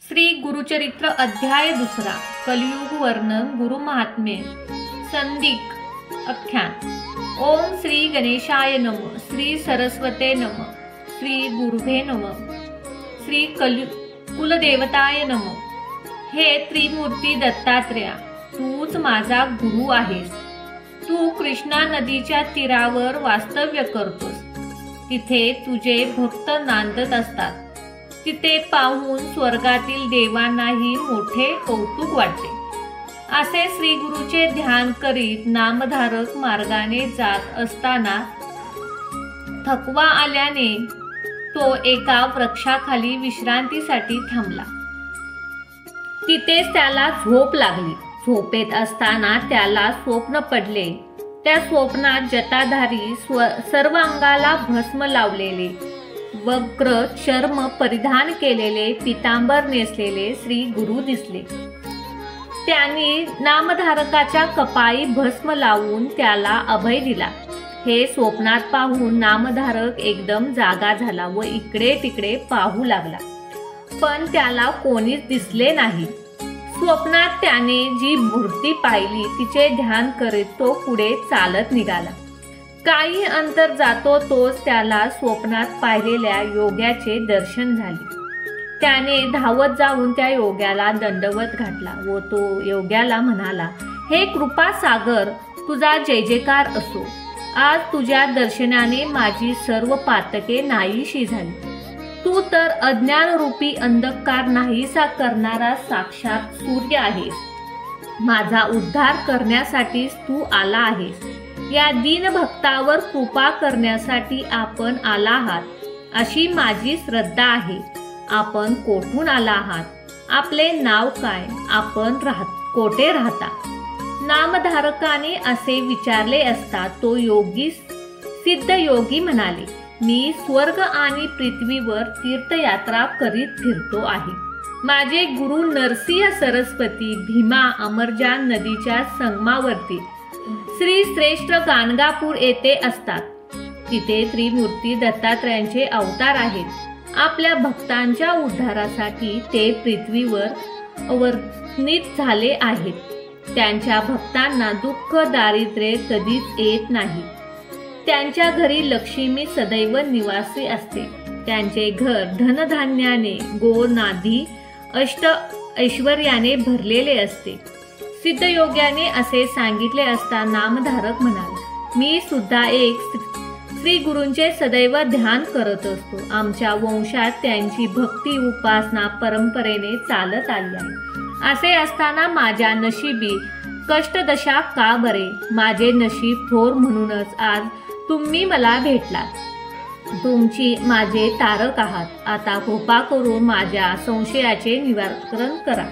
श्री गुरुचरित्र अध्याय 2 कलियुग वर्णन गुरु महात्म्य संदिक आख्यान। ओम श्री गणेशाय नमः, श्री सरस्वते नमः, श्री गुरुभे नमः, श्री कुलदेवताय नमः। हे त्रिमूर्ती दत्तात्रेया, तूच माझा गुरु आहेस। तू कृष्णा नदीच्या तीरावर वास्तव्य करतोस। तिथे तुझे भक्त नांदत असतात। तिथे पाहून स्वर्गातील देवांनाही मोठे कौतुक वाटते। असे श्री गुरुचे ध्यान करीत नामधारक मार्गाने जात असताना थकवा आल्याने तो एका वृक्षाखाली विश्रांतीसाठी थांबला। तिथेच त्याला झोप लागली। झोपेत असताना त्याला स्वप्न पडले। त्या स्वप्नात जटाधारी सर्व अंगाला भस्म लावलेले, वक्र चर्म परिधान केलेले, पितांबर नेसलेले श्री गुरु दिसले। त्यांनी नामधारकाच्या कपाळी भस्म लावून त्याला अभय दिला। हे स्वप्नात पाहून नामधारक एकदम जागा झाला व इकडे तिकडे पाहू लागला, पण त्याला कोणीच दिसले नाही। स्वप्नात त्याने जी मूर्ती पाहिली तिचे ध्यान करीत तो पुढे चालत निघाला। काही अंतर जातो तोच त्याला स्वप्नात पाहिलेल्या योग्याचे दर्शन झाले। त्याने धावत जाऊन त्या योग्याला दंडवत घातला व तो योग्याला म्हणाला, हे कृपा सागर, तुझा जय जयकार असो। आज तुझ्या दर्शनाने माझी सर्व पातके नाहीशी झाली। तू तर अज्ञान रूपी अंधकार नाहीसा करणारा साक्षात सूर्य आहेस। माझा उद्धार करण्यासाठीच तू आला आहेस। या दीन भक्तावर कृपा करण्यासाठी आपण आला आहात, अशी माझी श्रद्धा आहे। आपण कोठून आला आहात? आपले नाव काय? आपण कोठे राहता? नामधारकाने असे विचारले असता तो योगी सिद्ध योगी म्हणाले, मी स्वर्ग आणि पृथ्वीवर तीर्थयात्रा करीत फिरतो आहे। माझे गुरु नरसिंह सरस्वती भीमा अमरजान नदीच्या संगमावरती श्री श्रेष्ठ गाणगापूर येथे असतात। तिथे त्रिमूर्ती दत्तात्रयांचे अवतार आहेत। आपल्या भक्तांच्या उद्धारासाठी ते पृथ्वीवर अवतरित झाले आहेत। त्यांच्या भक्तांना दुःख दारिद्र्य कधीच येत नाही। त्यांच्या घरी लक्ष्मी सदैव निवासी असते। त्यांचे घर धनधान्याने गोनादी अष्ट ऐश्वर्याने भरलेले असते। सिद्धयोग्याने असे सांगितले असता नामधारक म्हणाला, मी सुद्धा एक श्री गुरूंचे सदैव ध्यान करत असतो। आमच्या वंशात त्यांची भक्ती उपासना परंपरेने चालत आली आहे। असे असताना माझ्या नशिबी कष्टदशा का बरे? माझे नशीब थोर म्हणूनच आज तुम्ही मला भेटलात। तुमची माझे तारक आहात। आता कृपा करून माझ्या संशयाचे निवारण करा।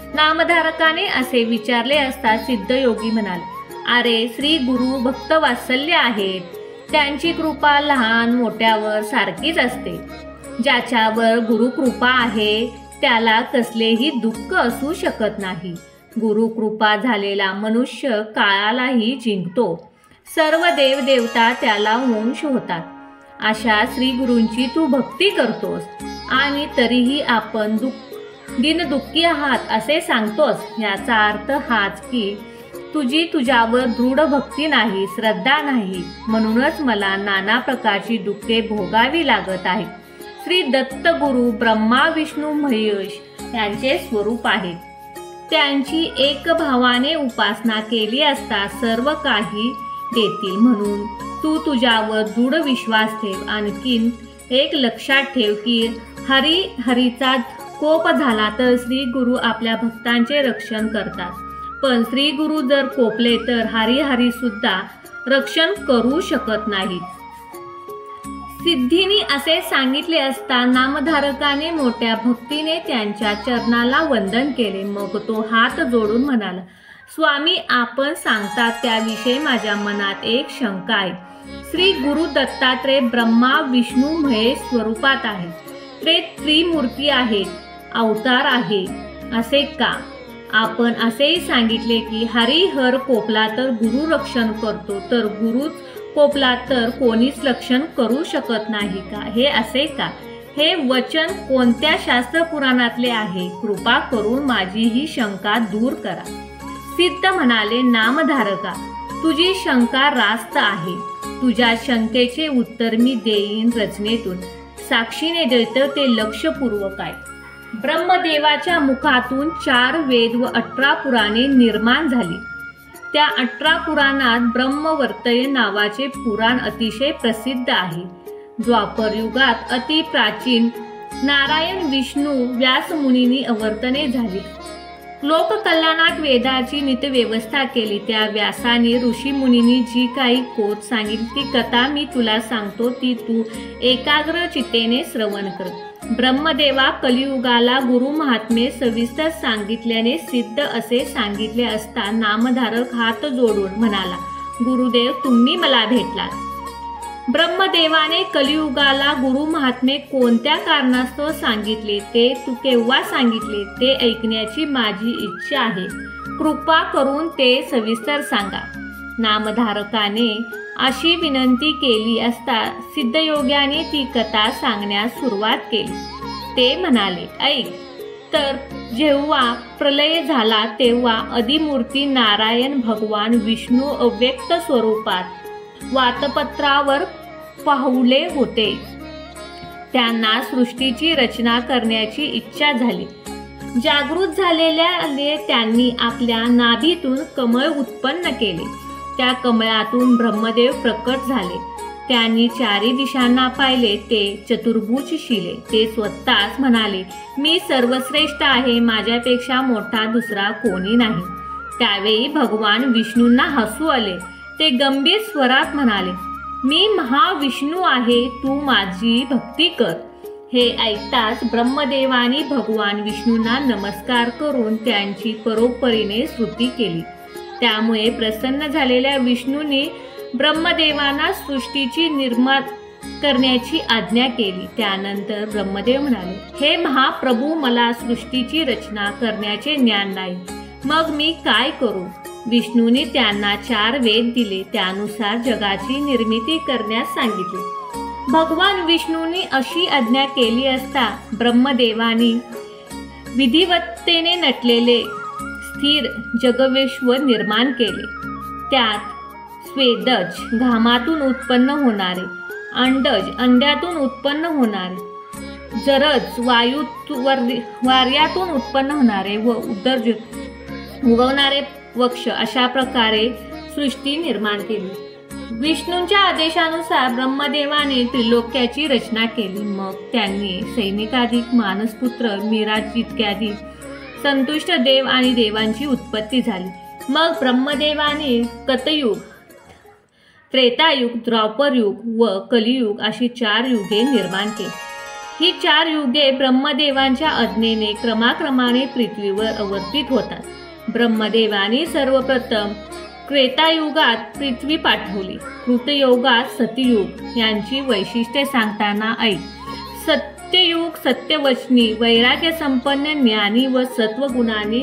नामधारकाने असे विचारले असता सिद्धयोगी म्हणाले, अरे श्री गुरु भक्त वात्सल्य आहेत। त्यांची कृपा लहान मोठ्यावर सारखीच असते। ज्याच्यावर गुरु कृपा आहे त्याला कसलेही दुःख असू शकत नाही। गुरु कृपा झालेला मनुष्य काळालाही जिंकतो। सर्व देवदेवता त्याला वंश होतात। अशा श्री गुरूंची तू भक्ती करतोस आणि तरीही आपण दिनदुःखी आहात असे सांगतोस। याचा अर्थ हाच की तुझी तुझ्यावर दृढ भक्ती नाही, श्रद्धा नाही, म्हणूनच मला नाना प्रकारची दुःखे भोगावी लागत आहेत। श्री दत्त गुरु ब्रह्मा विष्णू महेश यांचे स्वरूप आहेत। त्यांची एक भावाने उपासना केली असता सर्व काही देतील, म्हणून तू तुझ्यावर दृढ विश्वास ठेव। आणखीन एक लक्षात ठेव की हरीचा कोप झाला तर श्री गुरु आपल्या भक्तांचे रक्षण करतात, पण श्री गुरु जर कोपले तर हरी सुद्धा रक्षण करू शकत नाहीत। सिद्धीने असे सांगितले असता नामधारकाने मोठ्या भक्तीने त्यांच्या चरणाला वंदन केले। मग तो हात जोडून म्हणाला, स्वामी, आपण सांगतात त्याविषयी माझ्या मनात एक शंका आहे। श्री गुरु दत्तात्रय ब्रह्मा विष्णू महेश स्वरूपात आहेत। ते त्रिमूर्ती आहेत, अवतार आहे, असे का? आपण असेही सांगितले की हरिहर कोपला तर गुरु रक्षण करतो, तर गुरुच कोपला तर कोणीच रक्षण करू शकत नाही का? हे असे का? हे वचन कोणत्या शास्त्र पुराणातले आहे? कृपा करून माझी ही शंका दूर करा. सिद्ध म्हणाले, नामधारका, तुझी शंका रास्त आहे. तुझ्या शंकेचे उत्तर मी देईन रचनेतून. साक्षीने देतो ते लक्षपूर्वक आहे. ब्रह्मदेवाच्या मुखातून 4 वेद व 18 पुराणे निर्माण झाली. त्या 18 पुराणात ब्रह्मवर्तय नावाचे पुराण अतिशय प्रसिद्ध आहे. द्वापर युगात अति प्राचीन नारायण विष्णू व्यास मुनींनी अवर्तने झाली. लोककल्याणात वेदाची नित्यव्यवस्था केली. त्या व्यासाने ऋषी मुनींनी जी काही खोत सांगितली ती कथा मी तुला सांगतो, ती तू एकाग्र चित्तेने श्रवण कर. ब्रह्मदेवा कलियुगाला गुरु महात्म्य सविस्तर सांगितल्याने सिद्ध असे सांगितले असता नामधारक हात जोडून म्हणाला, गुरुदेव, तुम्ही मला भेटलात. ब्रह्मदेवाने कलियुगाला गुरु महात्म्य कोणत्या कारणास्तव सांगितले ते तू केव्हा सांगितले ते ऐकण्याची माझी इच्छा आहे. कृपा करून ते सविस्तर सांगा. नामधारकाने अशी विनंती केली असता सिद्धयोग्याने ती कथा सांगण्यास सुरुवात केली. ते म्हणाले, ऐक. तर जेव्हा प्रलय झाला तेव्हा आदिमूर्ती नारायण भगवान विष्णू अव्यक्त स्वरूपात वातपत्रावर पाहुले होते. त्यांना सृष्टीची रचना करण्याची इच्छा झाली. जागृत झालेल्या त्यांनी आपल्या नाभीतून कमळ उत्पन्न केले. त्या कमळातून ब्रह्मदेव प्रकट झाले. त्यांनी 4 दिशांना पाहिले. ते चतुर्भुज शिले. ते स्वतःच म्हणाले, मी सर्वश्रेष्ठ आहे, माझ्यापेक्षा मोठा दुसरा कोणी नाही. त्यावेळी भगवान विष्णूंना हसू आले. ते गंभीर स्वरात म्हणाले, मी महाविष्णू आहे, तू माझी भक्ती कर. हे ऐकताच ब्रह्मदेवाने भगवान विष्णूंना नमस्कार करून त्यांची परोपरीने स्तुती केली. त्यामुळे प्रसन्न झालेल्या विष्णूंनी ब्रह्मदेवांना सृष्टीची निर्माण करण्याची आज्ञा केली. त्यानंतर ब्रह्मदेव म्हणाले, हे महाप्रभू, मला सृष्टीची रचना करण्याचे ज्ञान नाही, मग मी काय करू? विष्णूने त्यांना 4 वेद दिले. त्यानुसार जगाची निर्मिती करण्यास सांगितले. भगवान विष्णूंनी अशी आज्ञा केली असता ब्रह्मदेवानी विधिवत्तेने नटलेले स्थिर जगविश्व निर्माण केले. त्यात स्वेदज घामातून उत्पन्न होणारे, अंडज अंड्यातून उत्पन्न होणारे, जरज वार्यातून उत्पन्न होणारे व उदर्ज उगवणारे वृक्ष, अशा प्रकारे सृष्टी निर्माण केली. विष्णूंच्या आदेशानुसार ब्रह्मदेवाने त्रिलोक्याची रचना केली. मग त्यांनी सैनिकाधिक मानसपुत्र मिराज इत्यादी संतुष्ट देव आणि देवांची उत्पत्ती झाली. मग ब्रह्मदेवाने कतयुग, त्रेतायुग, द्वापरयुग व कलियुग अशी 4 युगे निर्माण केली. ही 4 युगे ब्रह्मदेवांच्या आज्ञेने क्रमाक्रमाने पृथ्वीवर अवर्तित होतात. ब्रह्मदेवाने सर्वप्रथम त्रेतायुगात पृथ्वी पाठवली. कृतयुगात सतयुग यांची वैशिष्ट्ये सांगताना ऐक. सत्ययुग सत्यवचनी, वैराग्य संपन्न, ज्ञानी व सत्वगुणाने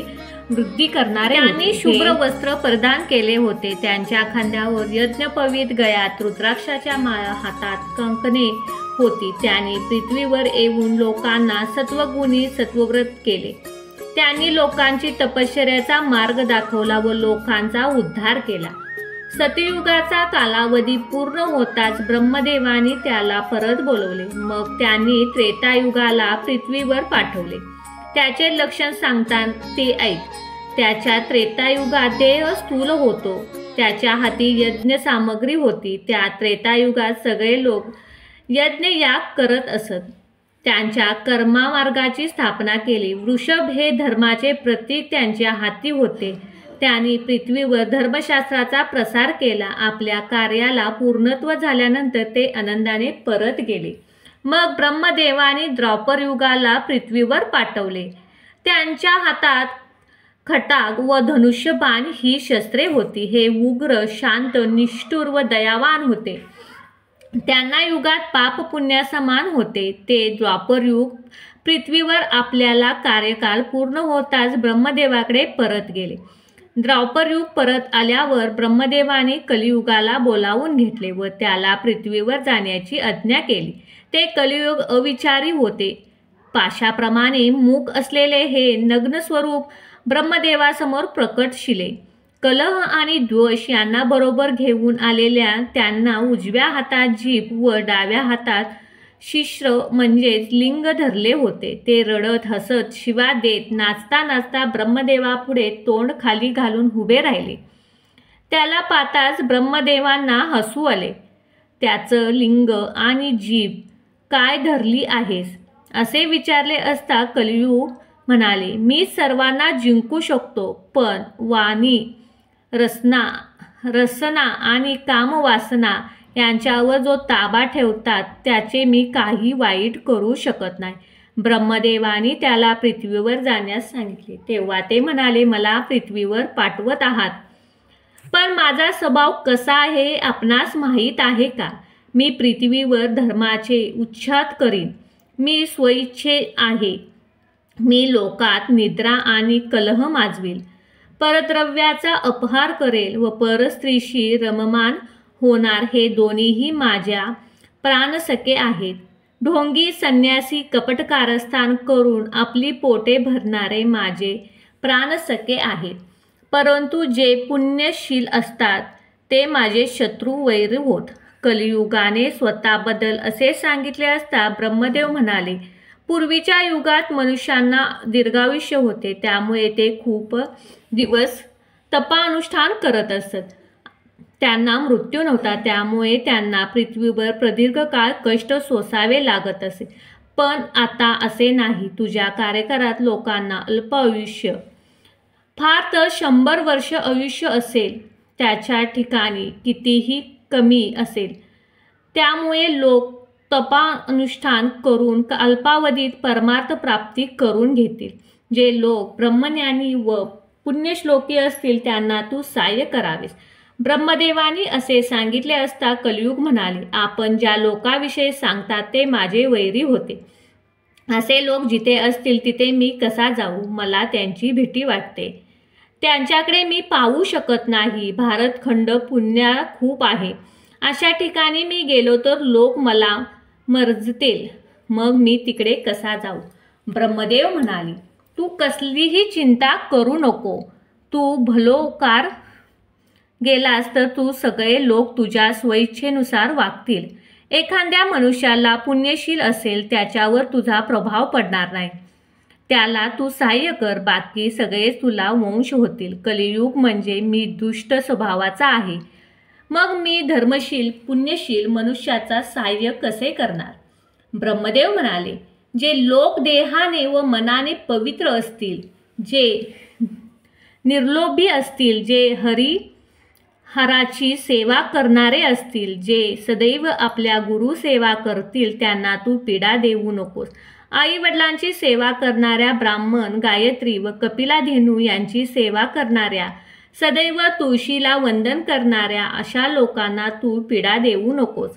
वृद्धी करणारे. त्यांनी शुभ्र वस्त्र परिधान केले होते. त्यांच्या खांद्यावर यज्ञपवीत, गळ्यात रुद्राक्षाच्या माळा, हातात कंकणे होती. त्यांनी पृथ्वीवर येऊन लोकांना सत्वगुणी सत्वव्रत केले. त्यांनी लोकांची तपश्चर्याचा मार्ग दाखवला व लोकांचा उद्धार केला. सतयुगाचा कालावधी पूर्ण होताच ब्रह्मदेवाने त्याला परत बोलवले. मग त्यांनी त्रेतायुगाला पृथ्वीवर पाठवले. त्याचे लक्षण सांगताना ते ऐक. त्याच्या त्रेतायुगात देह स्थूल होतो. त्याच्या हाती यज्ञ सामग्री होती. त्या त्रेतायुगात सगळे लोक यज्ञयाग करत असत. त्यांच्या कर्मामार्गाची स्थापना केली. वृषभ हे धर्माचे प्रतीक त्यांच्या हाती होते. त्यांनी पृथ्वीवर धर्मशास्त्राचा प्रसार केला. आपल्या कार्याला पूर्णत्व झाल्यानंतर ते आनंदाने परत गेले. मग ब्रह्मदेवाने द्वापरयुगाला पृथ्वीवर पाठवले. त्यांच्या हातात खटाग व धनुष्यबाण ही शस्त्रे होती. हे उग्र, शांत, निष्ठुर व दयावान होते. त्यांना युगात पाप पुण्यासमान होते. ते द्वापरयुग पृथ्वीवर आपल्याला कार्यकाल पूर्ण होताच ब्रह्मदेवाकडे परत गेले. द्वापरयुग परत आल्यावर ब्रह्मदेवाने कलियुगाला बोलावून घेतले व त्याला पृथ्वीवर जाण्याची आज्ञा केली. ते कलियुग अविचारी होते. पाशाप्रमाणे मूक असलेले हे नग्न स्वरूप ब्रह्मदेवासमोर प्रकट शिले. कलह आणि द्वेष यांना बरोबर घेऊन आलेल्या त्यांना उजव्या हातात जीभ व डाव्या हातात शिश्र म्हणजेच लिंग धरले होते. ते रडत हसत शिवा देत नाचता नाचता ब्रह्मदेवापुढे तोंड खाली घालून उभे राहिले. त्याला पाहताच ब्रह्मदेवांना हसू आले. त्याचं लिंग आणि जीभ काय धरली आहेस असे विचारले असता कलियुग म्हणाले, मी सर्वांना जिंकू शकतो, पण वाणी, रसना आणि कामवासना यांच्यावर जो ताबा ठेवतात त्याचे मी काही वाईट करू शकत नाही. ब्रह्मदेवानी त्याला पृथ्वीवर जाण्यास सांगितले. तेव्हा ते म्हणाले, मला पृथ्वीवर पाठवत आहात, पण माझा स्वभाव कसा आहे आपणास माहीत आहे का? मी पृथ्वीवर धर्माचे उच्छाद करीन. मी स्वइच्छे आहे. मी लोकात निद्रा आणि कलह माजवील. परद्रव्याचा अपहार करेल व परस्त्रीशी रममान होणार. हे दोन्हीही माझ्या प्राणसखे आहेत. ढोंगी संन्यासी कपट कारस्थान करून आपली पोटे भरणारे माझे प्राणसखे आहेत. परंतु जे पुण्यशील असतात ते माझे शत्रू वैर होत. कलियुगाने स्वतःबद्दल असे सांगितले असता ब्रह्मदेव म्हणाले, पूर्वीच्या युगात मनुष्यांना दीर्घायुष्य होते, त्यामुळे ते खूप दिवस तपानुष्ठान करत असत. त्यांना मृत्यू नव्हता, त्यामुळे त्यांना पृथ्वीवर प्रदीर्घ काळ कष्ट सोसावे लागत असे. पण आता असे नाही. तुझ्या कार्यकाळात लोकांना अल्प आयुष्य, फार तर 100 वर्ष आयुष्य असेल, त्याच्या ठिकाणी कितीही कमी असेल. त्यामुळे लोक तपानुष्ठान करून अल्पावधीत परमार्थ प्राप्ती करून घेतील. जे लोक ब्रह्मज्ञानी व पुण्यश्लोकी असतील त्यांना तू सहाय्य करावेस. ब्रह्मदेवानी असे सांगितले असता कलियुग म्हणाले, आपण ज्या लोकाविषयी सांगतात ते माझे वैरी होते. असे लोक जिथे असतील तिथे मी कसा जाऊ? मला त्यांची भीती वाटते. त्यांच्याकडे मी पाहू शकत नाही. भारतखंड पुण्या खूप आहे. अशा ठिकाणी मी गेलो तर लोक मला मर्जतील. मग मी तिकडे कसा जाऊ? ब्रह्मदेव म्हणाले, तू कसलीही चिंता करू नको. तू भलोकार गेलास तर तू सगळे लोक तुझ्या स्वइच्छेनुसार वागतील. एखाद्या मनुष्याला पुण्यशील असेल त्याच्यावर तुझा प्रभाव पडणार नाही. त्याला तू सहाय्य कर, बाकी सगळेच तुला वंश होतील. कलियुग म्हणजे मी दुष्ट स्वभावाचा आहे. मग मी धर्मशील पुण्यशील मनुष्याचा सहाय्य कसे करणार? ब्रह्मदेव म्हणाले, जे लोक देहाने व मनाने पवित्र असतील, जे निर्लोभी असतील, जे हराची सेवा करणारे असतील, जे सदैव आपल्या गुरु सेवा करतील, त्यांना तू पीडा देऊ नकोस. आई वडिलांची सेवा करणाऱ्या ब्राह्मण, गायत्री व कपिलाधेनू यांची सेवा करणाऱ्या, सदैव तुळशीला वंदन करणाऱ्या अशा लोकांना तू पीडा देऊ नकोस.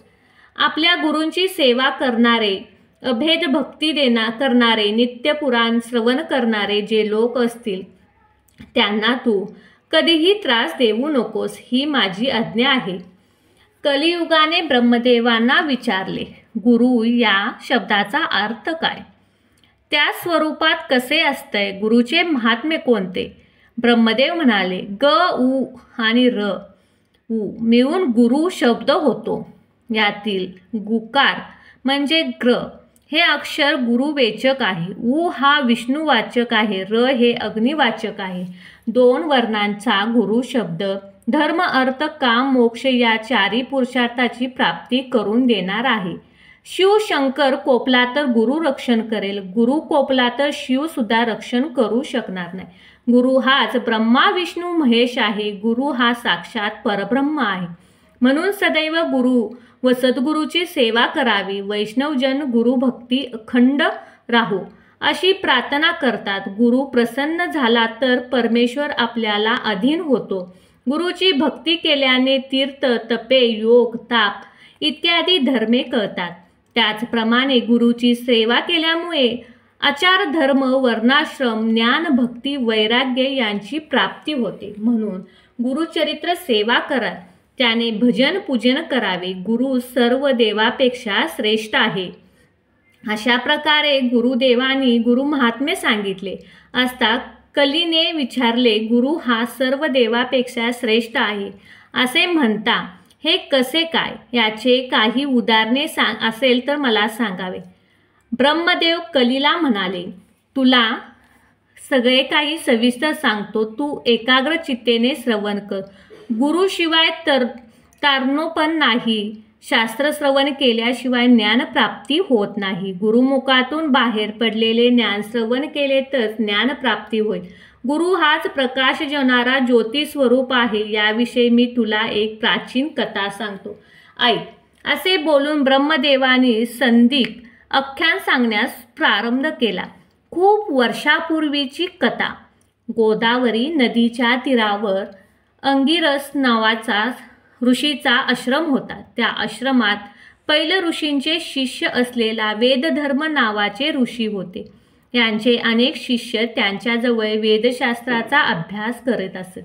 आपल्या गुरूंची सेवा करणारे, अभेद भक्ती करणारे, नित्य पुराण श्रवण करणारे जे लोक असतील त्यांना तू कधीही त्रास देऊ नकोस. ही माझी आज्ञा आहे. कलियुगाने ब्रह्मदेवांना विचारले, गुरु या शब्दाचा अर्थ काय? त्या स्वरूपात कसे असते? गुरुचे महात्म्य कोणते? ब्रह्मदेव म्हणाले, ग उ आणि र उ मिळून गुरु शब्द होतो. यातील गुकार म्हणजे ग्र हे अक्षर गुरुवेचक आहे. उ हा विष्णुवाचक आहे. र हे अग्निवाचक आहे. 2 वर्णांचा गुरु शब्द धर्म, अर्थ, काम, मोक्ष या 4 पुरुषार्थाची प्राप्ती करून देणार आहे. शिव शंकर कोपला तर गुरु रक्षण करेल. गुरु कोपला तर शिव सुद्धा रक्षण करू शकणार नाही. गुरु हाच ब्रह्मा विष्णू महेश आहे. गुरु हा साक्षात परब्रह्म आहे. म्हणून सदैव गुरु व सद्गुरूची सेवा करावी. वैष्णवजन गुरु भक्ती अखंड राहो अशी प्रार्थना करतात. गुरु प्रसन्न झाला तर परमेश्वर आपल्याला अधीन होतो. गुरुची भक्ती केल्याने तीर्थ, तपे, योग, ताप इत्यादी धर्मे कळतात. त्याचप्रमाणे गुरुची सेवा केल्यामुळे आचार, धर्म, वर्णाश्रम, ज्ञान, भक्ती, वैराग्य यांची प्राप्ती होते. म्हणून गुरुचरित्र सेवा करा. त्याने भजन पूजन करावे. गुरु सर्व देवापेक्षा श्रेष्ठ आहे. अशा प्रकारे गुरुदेवांनी गुरु महात्म्य सांगितले असता कलीने विचारले, गुरु हा सर्व देवापेक्षा श्रेष्ठ आहे असे म्हणता, हे कसे काय? याचे काही उदाहरणे असेल तर मला सांगावे. ब्रह्मदेव कलीला म्हणाले, तुला सगळे काही सविस्तर सांगतो, तू एकाग्र चित्तेने श्रवण कर. गुरुशिवाय तारणोपण नाही. शास्त्र श्रवण केल्याशिवाय ज्ञानप्राप्ती होत नाही. गुरुमुखातून बाहेर पडलेले ज्ञान श्रवण केले तर ज्ञानप्राप्ती होईल. गुरु हाच प्रकाश जेवणारा ज्योती स्वरूप आहे. याविषयी मी तुला एक प्राचीन कथा सांगतो, ऐक. असे बोलून ब्रह्मदेवाने संदीप आख्यान सांगण्यास प्रारंभ केला. खूप वर्षापूर्वीची कथा. गोदावरी नदीच्या तीरावर अंगिरस नावाचा ऋषीचा आश्रम होता. त्या आश्रमात पहिलं ऋषींचे शिष्य असलेला वेदधर्म नावाचे ऋषी होते. यांचे अनेक शिष्य त्यांच्याजवळ वेदशास्त्राचा अभ्यास करत असत.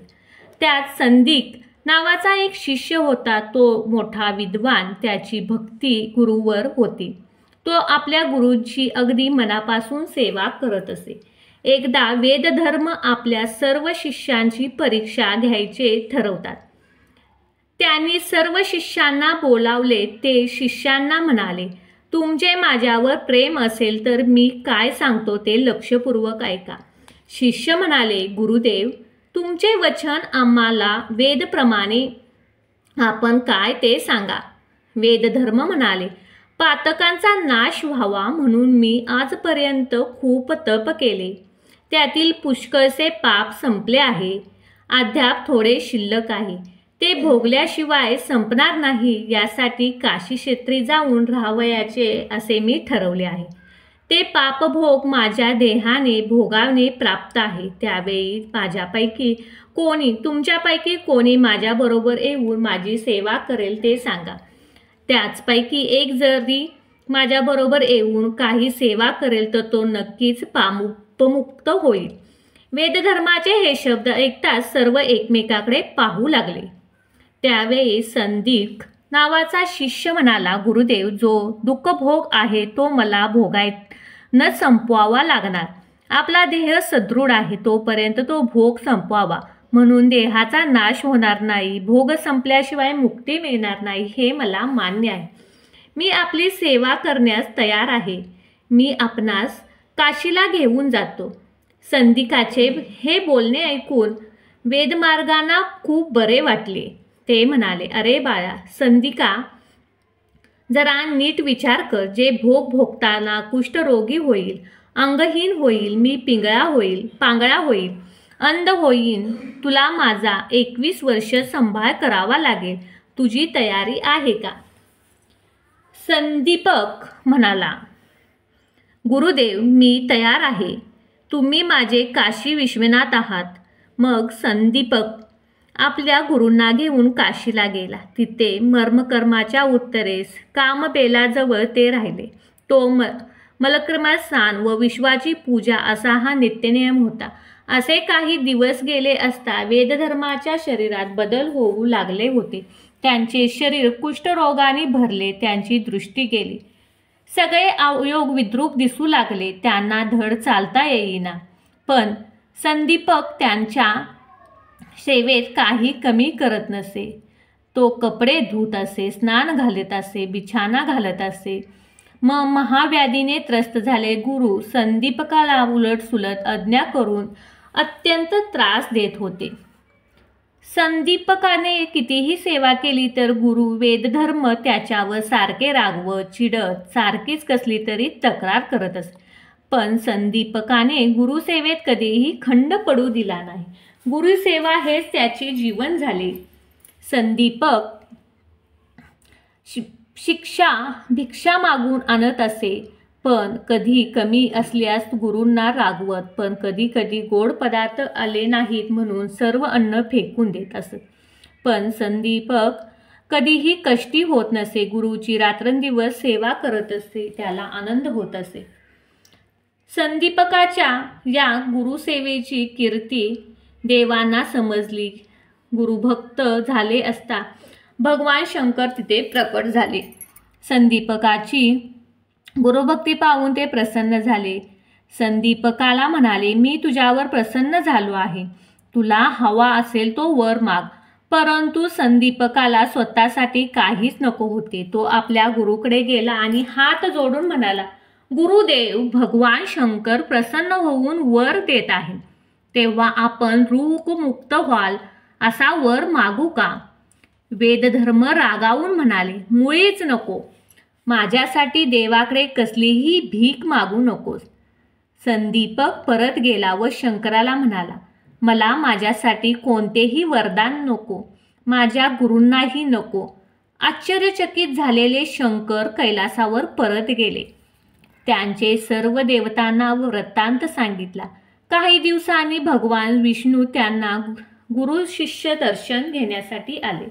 त्यात संदीप नावाचा एक शिष्य होता. तो मोठा विद्वान. त्याची भक्ती गुरुवर होती. तो आपल्या गुरूंची अगदी मनापासून सेवा करत असे. एकदा वेदधर्म आपल्या सर्व शिष्यांची परीक्षा घ्यायचे ठरवतात. त्यांनी सर्व शिष्यांना बोलावले. ते शिष्यांना म्हणाले, तुमचे माझ्यावर प्रेम असेल तर मी काय सांगतो ते लक्षपूर्वक ऐका. शिष्य म्हणाले, गुरुदेव, तुमचे वचन आम्हाला वेदप्रमाणे आपण काय ते सांगा. वेदधर्म म्हणाले, पातकांचा नाश व्हावा म्हणून मी आजपर्यंत खूप तप केले. त्यातील पुष्कळसे पाप संपले आहे. अद्याप थोडे शिल्लक आहे. ते भोगल्याशिवाय संपणार नाही. यासाठी काशी क्षेत्री जाऊन राहावयाचे असे मी ठरवले आहे. ते पापभोग माझ्या देहाने भोगावणे प्राप्त आहे. त्यावेळी तुमच्यापैकी कोणी माझ्याबरोबर येऊन माझी सेवा करेल ते सांगा. त्याचपैकी एक जरी माझ्याबरोबर येऊन काही सेवा करेल तर तो नक्कीच पापमुक्त होईल. वेदधर्माचे हे शब्द ऐकताच सर्व एकमेकाकडे पाहू लागले. त्यावेळी संदीप नावाचा शिष्य म्हणाला, गुरुदेव, जो दुःखभोग आहे तो मला न संपवावा लागणार. आपला देह सदृढ आहे तोपर्यंत तो भोग संपवावा. म्हणून देहाचा नाश होणार नाही. भोग संपल्याशिवाय मुक्ती मिळणार नाही हे मला मान्य आहे. मी आपली सेवा करण्यास तयार आहे. मी आपणास काशीला घेऊन जातो. संदीपाचे हे बोलणे ऐकून वेदमार्गांना खूप बरे वाटले. ते म्हणाले, अरे बाळा संदीका, जरा नीट विचार कर. जे भोग भोगताना कुष्ठरोगी होईल, अंगहीन होईल, मी पांगळा होईल, अंध होईन. तुला माझा 21 वर्ष सांभाळ करावा लागेल. तुझी तयारी आहे का? संदीपक म्हणाला, गुरुदेव, मी तयार आहे. तुम्ही माझे काशी विश्वनाथ आहात. मग संदीपक आपल्या गुरूंना घेऊन काशीला गेला. तिथे मर्मकर्माच्या उत्तरेस कामबेलाजवळ ते राहिले. तो मलक्रमात स्नान व विश्वाची पूजा असा हा नित्यनियम होता. असे काही दिवस गेले असता वेदधर्माच्या शरीरात बदल होऊ लागले होते. त्यांचे शरीर कुष्ठरोगाने भरले. त्यांची दृष्टी गेली. सगळे अवयव विद्रूप दिसू लागले. त्यांना धड चालता येईना. पण संदीपक त्यांच्या सेवेत काही कमी करत नसे. तो कपडे धुत असे, स्नान घालत असे, बिछाना घालत असे. महाव्याधीने त्रस्त झाले गुरु संदीपकाला उलटसुलट आज्ञा करून अत्यंत त्रास देत होते. संदीपकाने कितीही सेवा केली तर गुरु वेदधर्म त्याच्यावर सारखे रागवत, चिडत, सारखीच कसली तरी तक्रार करत असे. पण संदीपकाने गुरुसेवेत कधीही खंड पडू दिला नाही. गुरुसेवा हेच त्याचे जीवन झाले. संदीपक भिक्षा मागून आणत असे. पण कधी कमी असल्यास गुरूंना रागवत. पण कधी कधी गोड पदार्थ आले नाहीत म्हणून सर्व अन्न फेकून देत असत. पण संदीपक कधीही कष्टी होत नसे. गुरुची रात्रंदिवस सेवा करत असे. त्याला आनंद होत असे. संदीपकाच्या या गुरुसेवेची कीर्ती देवांना समजली. गुरुभक्त झाले असता भगवान शंकर तिथे प्रकट झाले. संदीपकाची गुरुभक्ती पाहून ते प्रसन्न झाले. संदीपकाला म्हणाले, मी तुझ्यावर प्रसन्न झालो आहे. तुला हवा असेल तो वर माग. परंतु संदीपकाला स्वतःसाठी काहीच नको होते. तो आपल्या गुरुकडे गेला आणि हात जोडून म्हणाला, गुरुदेव, भगवान शंकर प्रसन्न होऊन वर देत आहे, तेव्हा आपण मुक्त व्हाल असा वर मागू का? वेदधर्म रागावून म्हणाले, मुळीच नको. माझ्यासाठी देवाकडे कसलीही भीक मागू नकोस. संदीपक परत गेला व शंकराला म्हणाला, मला माझ्यासाठी कोणतेही वरदान नको, माझ्या गुरूंनाही नको. आश्चर्यचकित झालेले शंकर कैलासावर परत गेले. त्यांचे सर्व देवतांना वृत्तांत सांगितला. काही दिवसांनी भगवान विष्णू त्यांना गुरु शिष्य दर्शन घेण्यासाठी आले.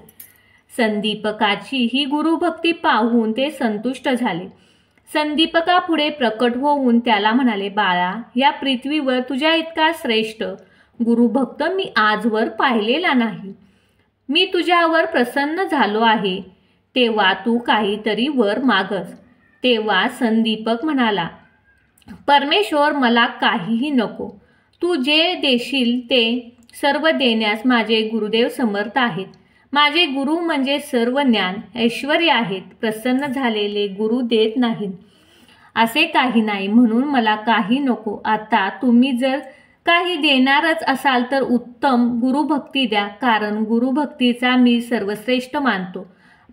संदीपकाची ही गुरुभक्ती पाहून ते संतुष्ट झाले. संदीपका पुढे प्रकट होऊन त्याला म्हणाले, बाळा, या पृथ्वीवर तुझ्या इतका श्रेष्ठ गुरुभक्त मी आजवर पाहिलेला नाही. मी तुझ्यावर प्रसन्न झालो आहे, तेव्हा तू काहीतरी वर मागस. तेव्हा संदीपक म्हणाला, परमेश्वर, मला काहीही नको. तू जे देशील ते सर्व देण्यास माझे गुरुदेव समर्थ आहेत. माझे गुरु म्हणजे सर्व ज्ञान ऐश्वर्य आहेत. प्रसन्न झालेले गुरु देत नाहीत असे काही नाही, म्हणून मला काही नको. आता तुम्ही जर काही देणारच असाल तर उत्तम गुरुभक्ती द्या, कारण गुरुभक्तीचा मी सर्वश्रेष्ठ मानतो.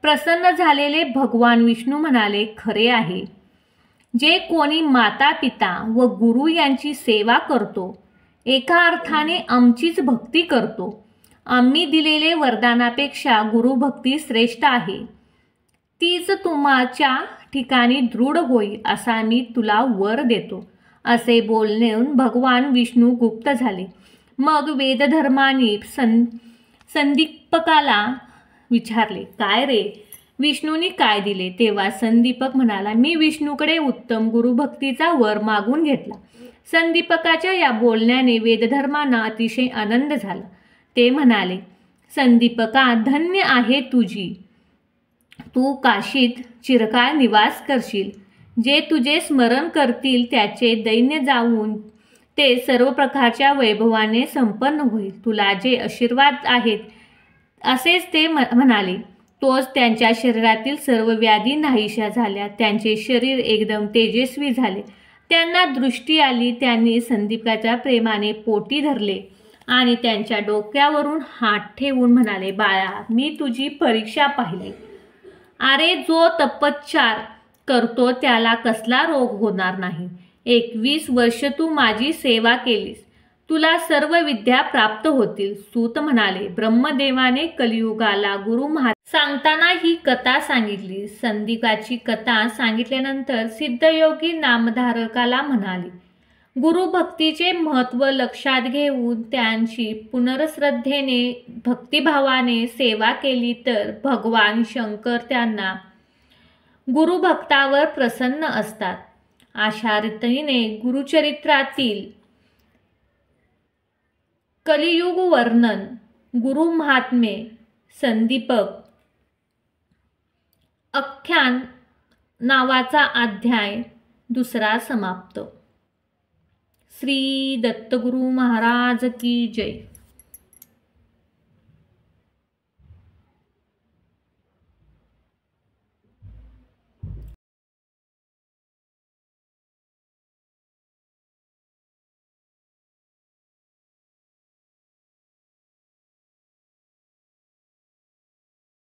प्रसन्न झालेले भगवान विष्णू म्हणाले, खरे आहे. जे कोणी माता पिता व गुरु यांची सेवा करतो, एका अर्थाने आमचीच भक्ती करतो. आम्ही दिलेले वरदानापेक्षा गुरुभक्ती श्रेष्ठ आहे. तीच तुमच्या ठिकाणी दृढ होईल असा मी तुला वर देतो. असे बोलून भगवान विष्णू गुप्त झाले. मग वेदधर्माने संदीपकाला विचारले, काय रे, विष्णूंनी काय दिले? तेव्हा संदीपक म्हणाला, मी विष्णूकडे उत्तम गुरुभक्तीचा वर मागून घेतला. संदीपकाच्या या बोलण्याने वेदधर्मांना अतिशय आनंद झाला. ते म्हणाले, संदीपका, धन्य आहे तुझी. तू काशीत चिरकाळ निवास करशील. जे तुझे स्मरण करतील त्याचे दैन्य जाऊन ते सर्व प्रकारच्या वैभवाने संपन्न होईल. तुला जे आशीर्वाद आहेत असेच ते म्हणाले. तोच त्यांच्या शरीरातील सर्व व्याधी नाहीशा झाल्या. त्यांचे शरीर एकदम तेजस्वी झाले. त्यांना दृष्टी आली. त्यांनी संदीपकाच्या प्रेमाने पोटी धरले आणि त्यांच्या डोक्यावरून हात ठेवून म्हणाले, बाळा, मी तुझी परीक्षा पाहिली. अरे, जो तपश्चर्या करतो त्याला कसला रोग होणार नाही. 21 वर्ष तू माझी सेवा केलीस, तुला सर्व विद्या प्राप्त होतील. सूत म्हणाले, ब्रह्मदेवाने कलियुगाला गुरु सांगताना ही कथा सांगितली. संदीपाची कथा सांगितल्यानंतर सिद्धयोगी नामधारकाला म्हणाले, गुरुभक्तीचे महत्त्व लक्षात घेऊन त्यांची पुनर्श्रद्धेने भक्तिभावाने सेवा केली तर भगवान शंकर त्यांना गुरुभक्तावर प्रसन्न असतात. अशा रीतीने गुरुचरित्रातील कलियुग वर्णन, गुरु महात्म्य, संदीपक आख्यान नावाचा अध्याय 2 समाप्त. श्री दत्तगुरु महाराज की जय.